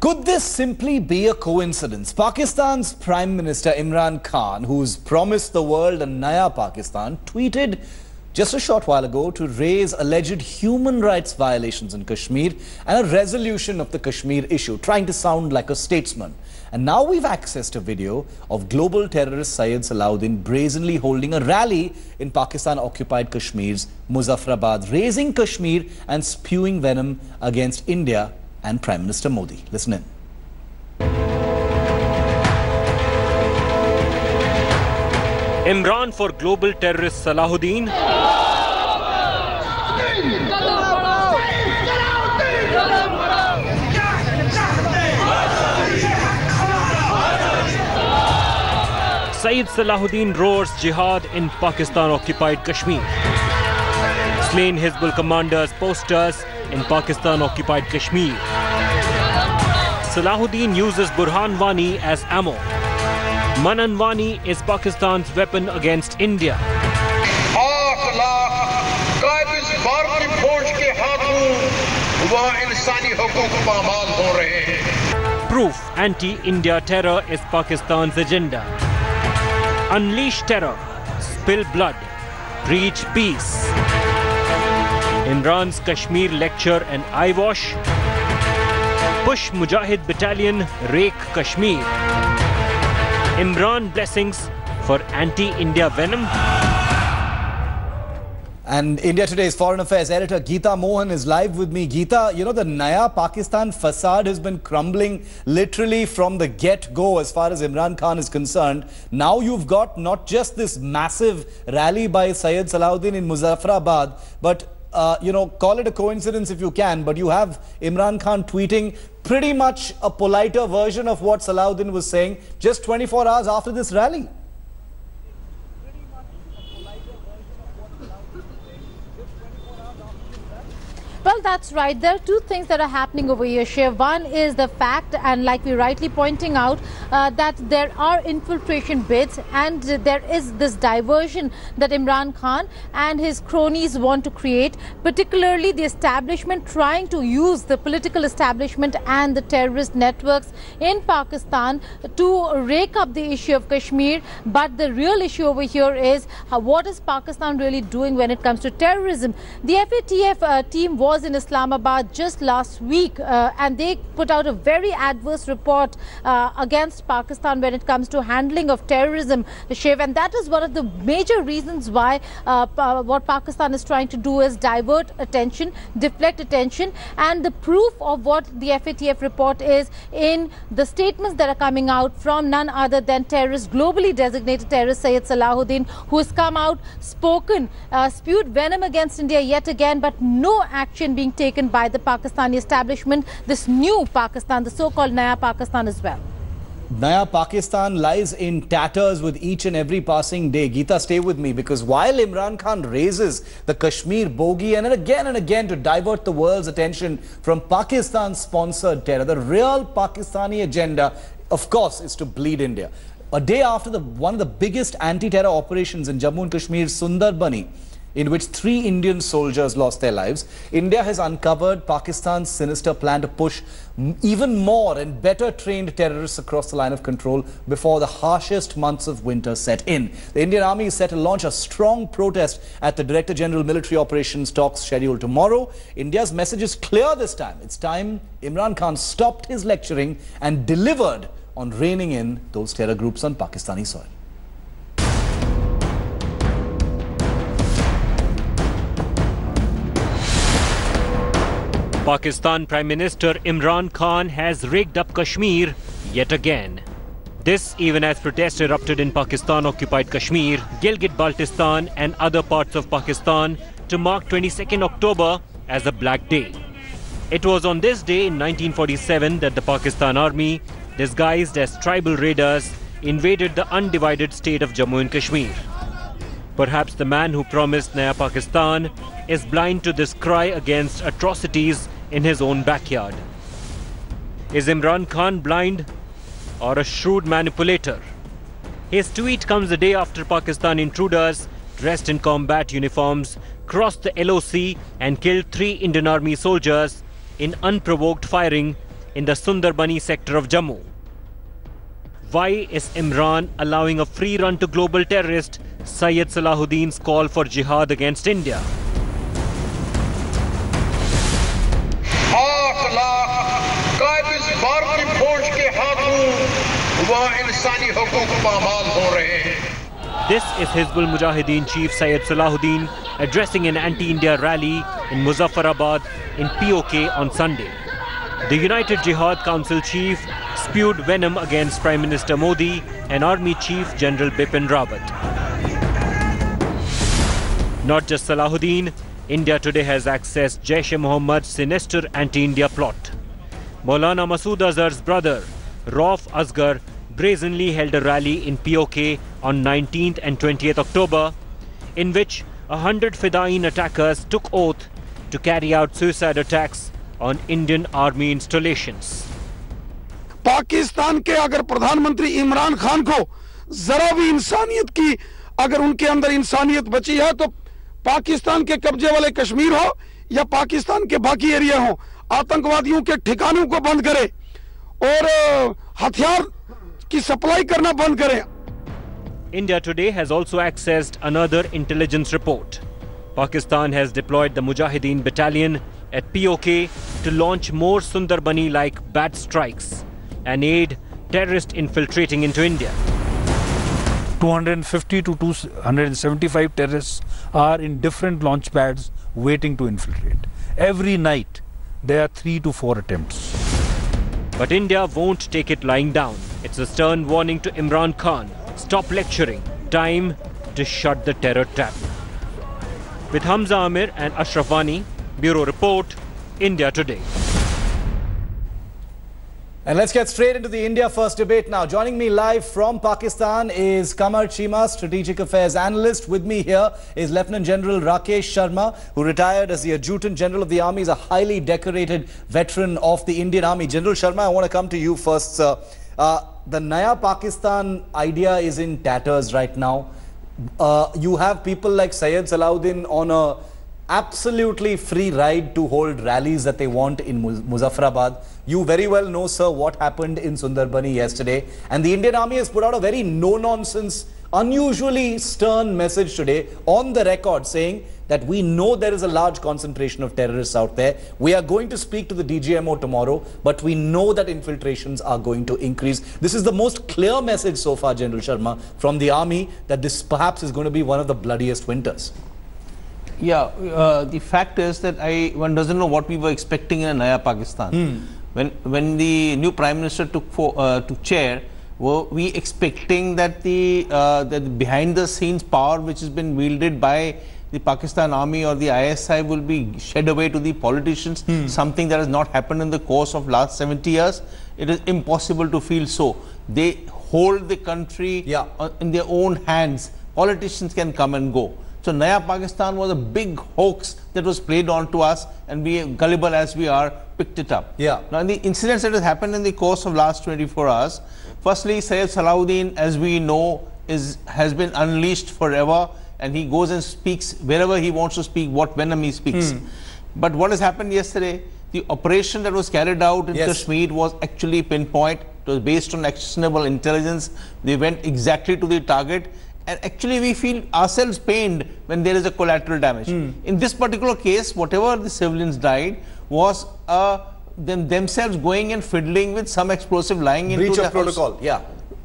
Could this simply be a coincidence? Pakistan's Prime Minister Imran Khan, who's promised the world a Naya Pakistan, tweeted just a short while ago to raise alleged human rights violations in Kashmir and a resolution of the Kashmir issue, trying to sound like a statesman. And now we've accessed a video of global terrorist Syed Salahuddin brazenly holding a rally in Pakistan-occupied Kashmir's Muzaffarabad, raising Kashmir and spewing venom against India and Prime Minister Modi. Listen in. Imran for global terrorist Salahuddin. Syed Salahuddin roars Jihad in Pakistan-occupied Kashmir. Slain Hizbul commanders posters in Pakistan-occupied Kashmir. Salahuddin uses BURHAN WANI as ammo. Manan WANI is Pakistan's weapon against India. Proof anti-India terror is Pakistan's agenda. Unleash terror, spill blood, preach peace. Imran's Kashmir lecture and eyewash. Push Mujahid battalion, rake Kashmir. Imran blessings for anti-India venom. And India Today's Foreign Affairs editor Geeta Mohan is live with me. Geeta, you know, the Naya Pakistan facade has been crumbling literally from the get-go as far as Imran Khan is concerned. Now you've got not just this massive rally by Syed Salahuddin in Muzaffarabad, but you know, call it a coincidence if you can, but you have Imran Khan tweeting pretty much a politer version of what Salahuddin was saying just 24 hours after this rally. Well, that's right. There are two things that are happening over here, Shiv. One is the fact, and like we're rightly pointing out, that there are infiltration bids and there is this diversion that Imran Khan and his cronies want to create, particularly the establishment trying to use the political establishment and the terrorist networks in Pakistan to rake up the issue of Kashmir. But the real issue over here is what is Pakistan really doing when it comes to terrorism? The FATF team was in Islamabad just last week and they put out a very adverse report against Pakistan when it comes to handling of terrorism, Shiv, and that is one of the major reasons why what Pakistan is trying to do is divert attention, deflect attention, and the proof of what the FATF report is in the statements that are coming out from none other than terrorist, globally designated terrorist Syed Salahuddin, who has come out, spoken, spewed venom against India yet again, but no action being taken by the Pakistani establishment, this new Pakistan, the so-called Naya Pakistan as well. Naya Pakistan lies in tatters with each and every passing day. Geeta, stay with me, because while Imran Khan raises the Kashmir bogey and again to divert the world's attention from Pakistan-sponsored terror, the real Pakistani agenda, of course, is to bleed India. A day after one of the biggest anti-terror operations in Jammu and Kashmir's Sundarbani, in which 3 Indian soldiers lost their lives, India has uncovered Pakistan's sinister plan to push even more and better trained terrorists across the line of control before the harshest months of winter set in. The Indian Army is set to launch a strong protest at the Director General Military Operations talks scheduled tomorrow. India's message is clear this time. It's time Imran Khan stopped his lecturing and delivered on reining in those terror groups on Pakistani soil. Pakistan Prime Minister Imran Khan has rigged up Kashmir yet again. This even as protests erupted in Pakistan-occupied Kashmir, Gilgit-Baltistan and other parts of Pakistan to mark 22nd October as a Black Day. It was on this day in 1947 that the Pakistan Army, disguised as tribal raiders, invaded the undivided state of Jammu and Kashmir. Perhaps the man who promised Naya Pakistan is blind to this cry against atrocities in his own backyard. Is Imran Khan blind or a shrewd manipulator? His tweet comes a day after Pakistan intruders dressed in combat uniforms crossed the LOC and killed 3 Indian Army soldiers in unprovoked firing in the Sundarbani sector of Jammu. Why is Imran allowing a free run to global terrorist Syed Salahuddin's call for jihad against India? 8 lakh काबिज बार की फौज के हाथों वह इंसानी हुकूक पामाल हो रहे हैं. This is Hizbul Mujahideen chief Syed Salahuddin addressing an anti-India rally in Muzaffarabad in PoK on Sunday. The United Jihad Council chief spewed venom against Prime Minister Modi and Army Chief General Bipin Rawat. Not just Salahuddin, India today has accessed Jaish-e-Mohammed's sinister anti-India plot. Maulana Masood Azhar's brother, Rauf Asghar, brazenly held a rally in PoK on 19th and 20th October, in which 100 Fida'in attackers took oath to carry out suicide attacks on Indian army installations. Pakistan के अगर प्रधानमंत्री इमरान खान को जरा भी इंसानियत की अगर उनके अंदर इंसानियत बची है तो पाकिस्तान के कब्जे वाले कश्मीर हो या पाकिस्तान के बाकी एरिया हो, आतंकवादियों के ठिकानों को बंद करे और हथियार की सप्लाई करना बंद करें. India today has also accessed another intelligence report. Pakistan has deployed the Mujahideen battalion at PoK to launch more Sundarbani-like bat strikes and aid terrorists infiltrating into India. 250 to 275 terrorists are in different launch pads waiting to infiltrate. Every night there are 3 to 4 attempts. But India won't take it lying down. It's a stern warning to Imran Khan. Stop lecturing. Time to shut the terror trap. With Hamza Amir and Ashraf WANI, Bureau Report, India Today. And let's get straight into the India First debate now. Joining me live from Pakistan is Kamar Chima, Strategic Affairs Analyst. With me here is Lieutenant General Rakesh Sharma, who retired as the Adjutant General of the Army. He's a highly decorated veteran of the Indian Army. General Sharma, I want to come to you first, sir. The Naya Pakistan idea is in tatters right now. You have people like Syed Salahuddin on a absolutely free ride to hold rallies that they want in Muzaffarabad. You very well know, sir, what happened in Sundarbani yesterday. And the Indian Army has put out a very no-nonsense, unusually stern message today on the record saying that we know there is a large concentration of terrorists out there. We are going to speak to the DGMO tomorrow, but we know that infiltrations are going to increase. This is the most clear message so far, General Sharma, from the Army, that this perhaps is going to be one of the bloodiest winters. Yeah, the fact is that one doesn't know what we were expecting in a Naya Pakistan. When the new Prime Minister took chair, were we expecting that the behind the scenes power which has been wielded by the Pakistan Army or the ISI will be shed away to the politicians, something that has not happened in the course of last 70 years? It is impossible to feel so. They hold the country in their own hands. Politicians can come and go. So Naya Pakistan was a big hoax that was played on to us, and we, gullible as we are, picked it up. Now in the incidents that has happened in the course of last 24 hours, firstly Syed Salahuddin, as we know, has been unleashed forever, and he goes and speaks wherever he wants to speak, what venom he speaks. But what has happened yesterday, the operation that was carried out in Kashmir was actually pinpoint. It was based on actionable intelligence. They went exactly to the target. And actually we feel ourselves pained when there is a collateral damage. In this particular case, whatever the civilians died was themselves going and fiddling with some explosive lying into the breach of protocol.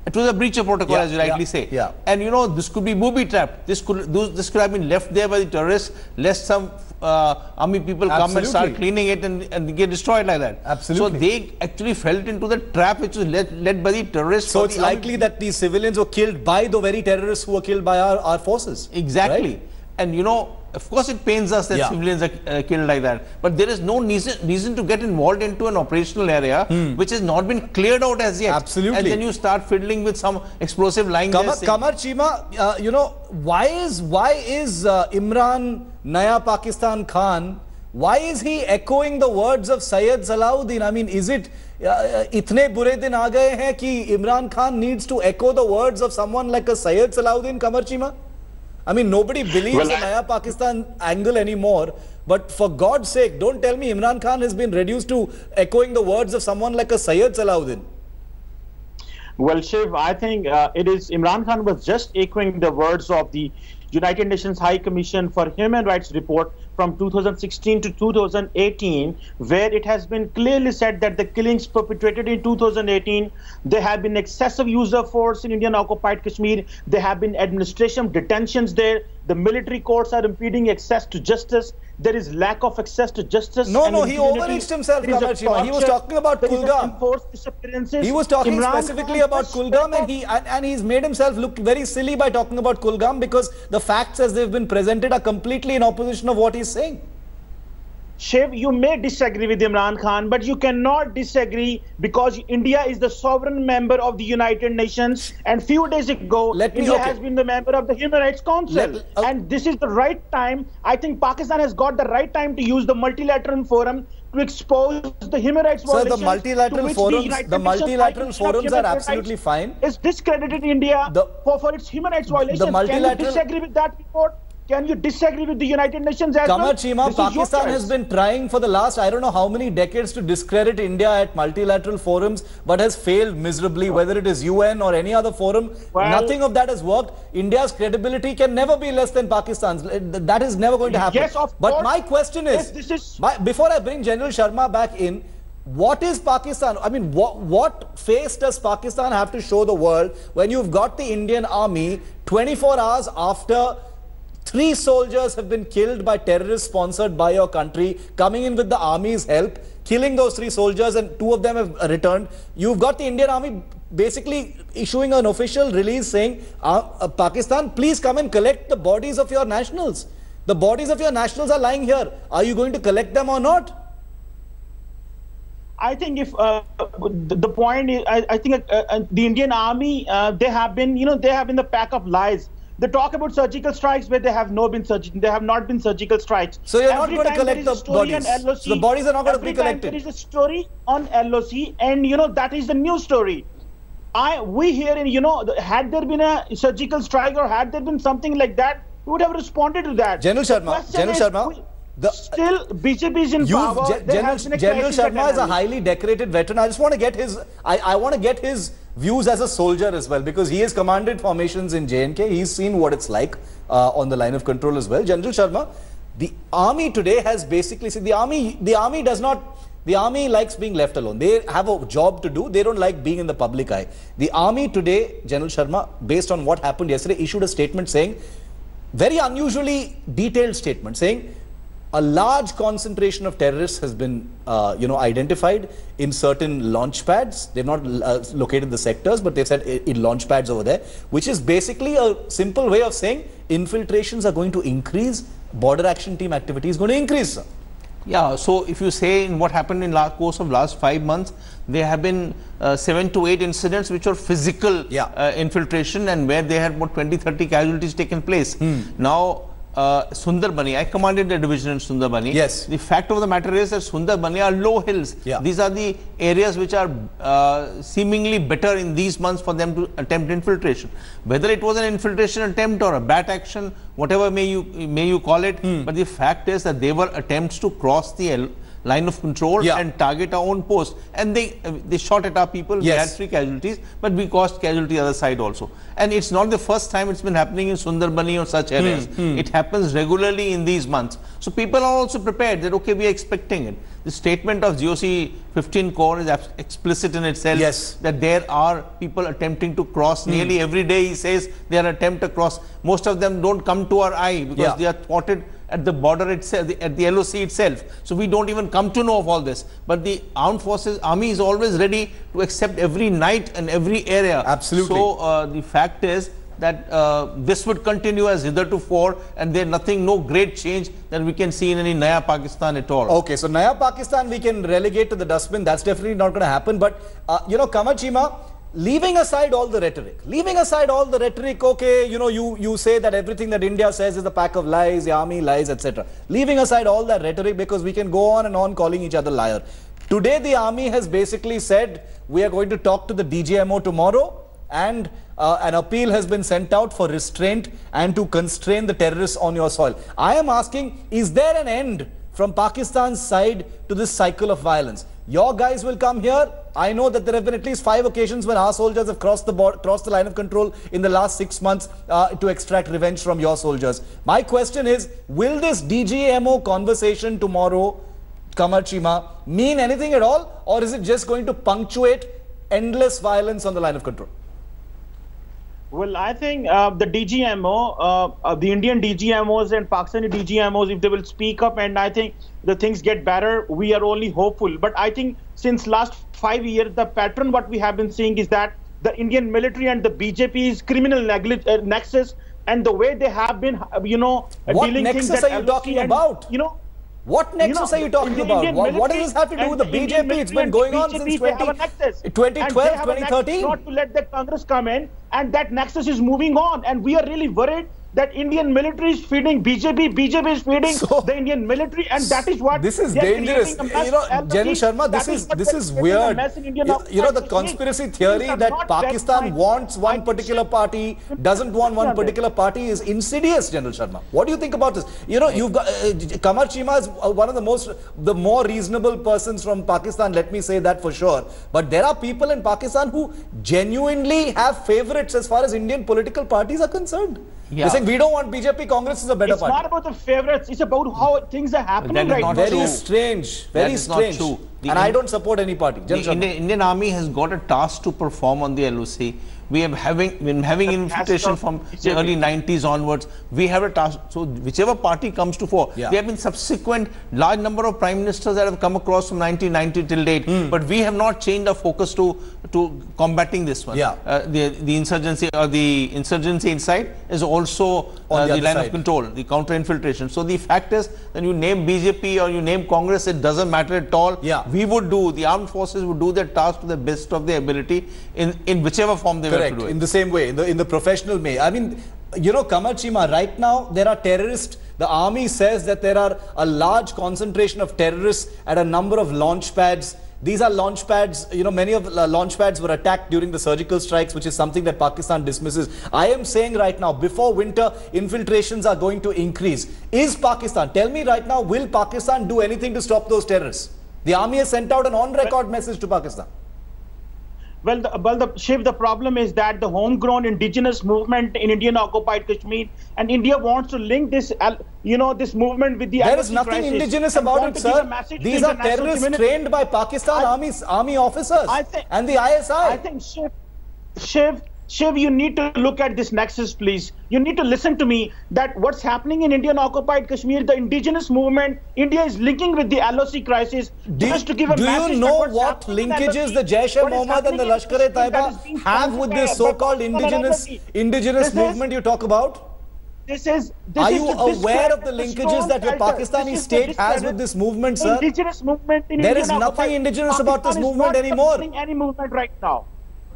It was a breach of protocol, as you rightly say. And you know, this could be booby trapped. This could have been left there by the terrorists, lest some army people come and start cleaning it and get destroyed like that. So they actually fell into the trap which was led by the terrorists. So it's likely that these civilians were killed by the very terrorists who were killed by our forces. Exactly. Right? And you know, of course it pains us that civilians are killed like that. But there is no reason to get involved into an operational area which has not been cleared out as yet. Absolutely. And then you start fiddling with some explosive lying there. Kamar Chima, you know, why is Imran Naya Pakistan Khan, why is he echoing the words of Syed Salahuddin? I mean, is it itne bure din aa gaye hain ki Imran Khan needs to echo the words of someone like a Syed Salahuddin, Kamar Chima? I mean, nobody believes the Naya Pakistan angle anymore. But for God's sake, don't tell me Imran Khan has been reduced to echoing the words of someone like a Syed Salahuddin. Well, Shiv, I think it is Imran Khan was just echoing the words of the United Nations High Commission for Human Rights report from 2016 to 2018, where it has been clearly said that the killings perpetrated in 2018, there have been excessive use of force in Indian occupied Kashmir, there have been administration detentions there, the military courts are impeding access to justice, there is lack of access to justice. No, he overreached himself, Kamar Chima. He was talking about Kulgam. He was talking specifically about Kulgam, and he's made himself look very silly by talking about Kulgam, because the facts as they've been presented are completely in opposition of what he's saying. Shiv, you may disagree with Imran Khan, but you cannot disagree because India is the sovereign member of the United Nations, and few days ago, India has been the member of the Human Rights Council. And this is the right time. I think Pakistan has got the right time to use the multilateral forum to expose the human rights violations. So the multilateral forums are absolutely fine. It's discredited India for its human rights violations. Can you disagree with that report? Can you disagree with the United Nations as Kamar Chima, Pakistan has been trying for the last, I don't know how many decades, to discredit India at multilateral forums, but has failed miserably, whether it is UN or any other forum. Nothing of that has worked. India's credibility can never be less than Pakistan's. That is never going to happen. Yes, of course. But my question is, before I bring General Sharma back in, what is Pakistan? I mean, what face does Pakistan have to show the world when you've got the Indian army 24 hours after 3 soldiers have been killed by terrorists sponsored by your country, coming in with the army's help, killing those 3 soldiers, and 2 of them have returned. You've got the Indian army basically issuing an official release saying, Pakistan, please come and collect the bodies of your nationals. The bodies of your nationals are lying here. Are you going to collect them or not? I think if the point is, I think the Indian army, they have been the pack of lies. They talk about surgical strikes where they have not been surgical strikes. So you're not going to collect the bodies. LOC, so the bodies are not going to be collected. There is a story on LOC, and that is the new story. We hear, had there been a surgical strike or had there been something like that, we would have responded to that. General Sharma, still BJP is in power. General Sharma is a highly decorated veteran. I just want to get his. I want to get his views as a soldier as well, because he has commanded formations in J&K. He's seen what it's like on the line of control as well. General Sharma, the army today has basically said the army does not. The army likes being left alone. They have a job to do. They don't like being in the public eye. The army today, General Sharma, based on what happened yesterday, issued a statement saying, very unusually detailed statement, saying a large concentration of terrorists has been, identified in certain launch pads. They've not located the sectors, but they've said in launch pads over there, which is basically a simple way of saying infiltrations are going to increase, border action team activity is going to increase. Sir. Yeah, so if you say in what happened in the course of last 5 months, there have been 7 to 8 incidents which are physical infiltration, and where they had about 20-30 casualties taken place. Now, Sundarbani, I commanded the division in Sundarbani. Yes. The fact of the matter is that Sundarbani are low hills. Yeah. These are the areas which are seemingly better in these months for them to attempt infiltration. Whether it was an infiltration attempt or a bat action, whatever may you call it, but the fact is that they were attempts to cross the line of control and target our own post, and they shot at our people. We had 3 casualties, but we caused casualty other side also. And it's not the first time it's been happening in Sundarbani or such areas. It happens regularly in these months. So people are also prepared that, okay, we are expecting it. The statement of GOC 15 Corps is explicit in itself that there are people attempting to cross. Nearly every day he says they are attempting to cross. Most of them don't come to our eye because they are spotted at the border itself, at the LOC itself. So we don't even come to know of all this. But the armed forces, army is always ready to accept every night and every area. Absolutely. So the fact is that this would continue as hitherto, and there's no great change that we can see in any Naya Pakistan at all. Okay, so Naya Pakistan we can relegate to the dustbin. That's definitely not going to happen. But, Kamar Chima, leaving aside all the rhetoric, okay, you say that everything that India says is a pack of lies, the army lies, etc. Leaving aside all that rhetoric, because we can go on and on calling each other liar. Today, the army has basically said, we are going to talk to the DGMO tomorrow, and an appeal has been sent out for restraint and to constrain the terrorists on your soil. I am asking, is there an end from Pakistan's side to this cycle of violence? Your guys will come here. I know that there have been at least 5 occasions when our soldiers have crossed the line of control in the last 6 months to extract revenge from your soldiers. My question is, will this DGMO conversation tomorrow, Qamar Chima, mean anything at all, or is it just going to punctuate endless violence on the line of control? Well, I think the DGMO, the Indian DGMOs and Pakistani DGMOs, if they will speak up and I think the things get better, we are only hopeful. But I think since last 5 years, the pattern what we have been seeing is that the Indian military and the BJP's criminal nexus and the way they have been, what nexus are you talking about? What nexus are you talking about? What does this have to do with the BJP? It's been going on since 2012, 2013. Not to let the Congress come in, and that nexus is moving on. And we are really worried that Indian military is feeding BJP, BJP is feeding the Indian military, and that is what this is dangerous. General Sharma, this is weird. The conspiracy theory that Pakistan wants one particular party, doesn't want one particular party is insidious, General Sharma. What do you think about this? You've got Qamar Chima is one of the more reasonable persons from Pakistan, let me say that for sure. But there are people in Pakistan who genuinely have favorites as far as Indian political parties are concerned. Yeah. They're saying we don't want BJP, Congress is a better party. It's not about the favorites, it's about how things are happening right now. Very strange, very strange. And I don't support any party. The Indian Army has got a task to perform on the LOC. We have been having infiltration from the early 90s onwards. We have a task. So whichever party comes to fore, there have been subsequent large number of prime ministers that have come across from 1990 till date. But we have not changed our focus to combating this one. The insurgency or the insurgency inside is also on the line of control, the counter infiltration. So the fact is, when you name BJP or you name Congress, it doesn't matter at all. We would do, the armed forces would do their task to the best of their ability in whichever form they were to do it. In the same way, in the professional way. I mean, Qamar Chima, right now there are terrorists. The army says that there are a large concentration of terrorists at a number of launch pads. These are launch pads, many of the launch pads were attacked during the surgical strikes, which is something that Pakistan dismisses. I am saying right now, before winter, infiltrations are going to increase. Is Pakistan, tell me right now, will Pakistan do anything to stop those terrorists? The army has sent out an on-record message to Pakistan. Well, Shiv, the problem is that the homegrown indigenous movement in Indian occupied Kashmir, and India wants to link this, this movement with the. There is nothing indigenous about it, sir. These are terrorists trained by Pakistan army officers and the ISI. I think, Shiv, you need to look at this nexus, please. You need to listen to me that what's happening in Indian occupied Kashmir, the indigenous movement, India is linking with the LOC crisis. Just to give a message. Do you know what linkages the Jaish-e-Mohammed and the Lashkar-e-Taiba have with this so-called indigenous movement you talk about? Are you aware of the linkages that your Pakistani state has with this movement, sir? Indigenous movement in there is nothing indigenous about this movement anymore. Any movement right now.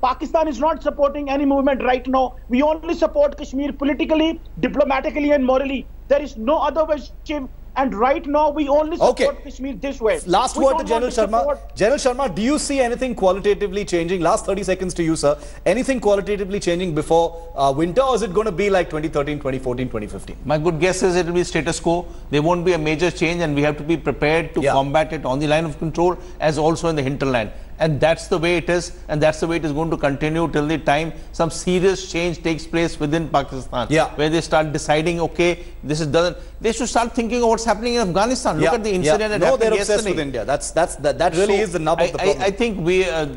Pakistan is not supporting any movement right now. We only support Kashmir politically, diplomatically and morally. There is no other way, Shiv. And right now, we only support Kashmir this way. Last word to General Sharma. General Sharma, do you see anything qualitatively changing? Last 30 seconds to you, sir. Anything qualitatively changing before winter, or is it going to be like 2013, 2014, 2015? My good guess is it will be status quo. There won't be a major change, and we have to be prepared to combat it on the line of control as also in the hinterland. And that's the way it is, and that's the way it is going to continue till the time some serious change takes place within Pakistan. Where they start deciding, okay, this is doesn't. They should start thinking of what's happening in Afghanistan. Look at the incident that happened they're yesterday. obsessed with India. That really is the nub of the problem. I think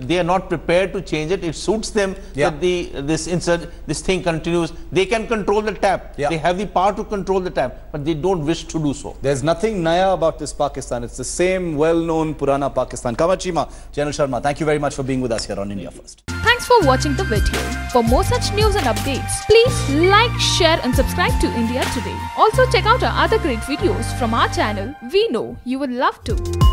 they are not prepared to change it. It suits them that this thing continues. They can control the tap. They have the power to control the tap, but they don't wish to do so. There's nothing naya about this Pakistan. It's the same well-known Purana Pakistan. Qamar Chima, General Sharma, thank you very much for being with us here on India First. Thanks for watching the video. For more such news and updates, please like, share and subscribe to India Today. Also check out our other great videos from our channel. We know you would love to.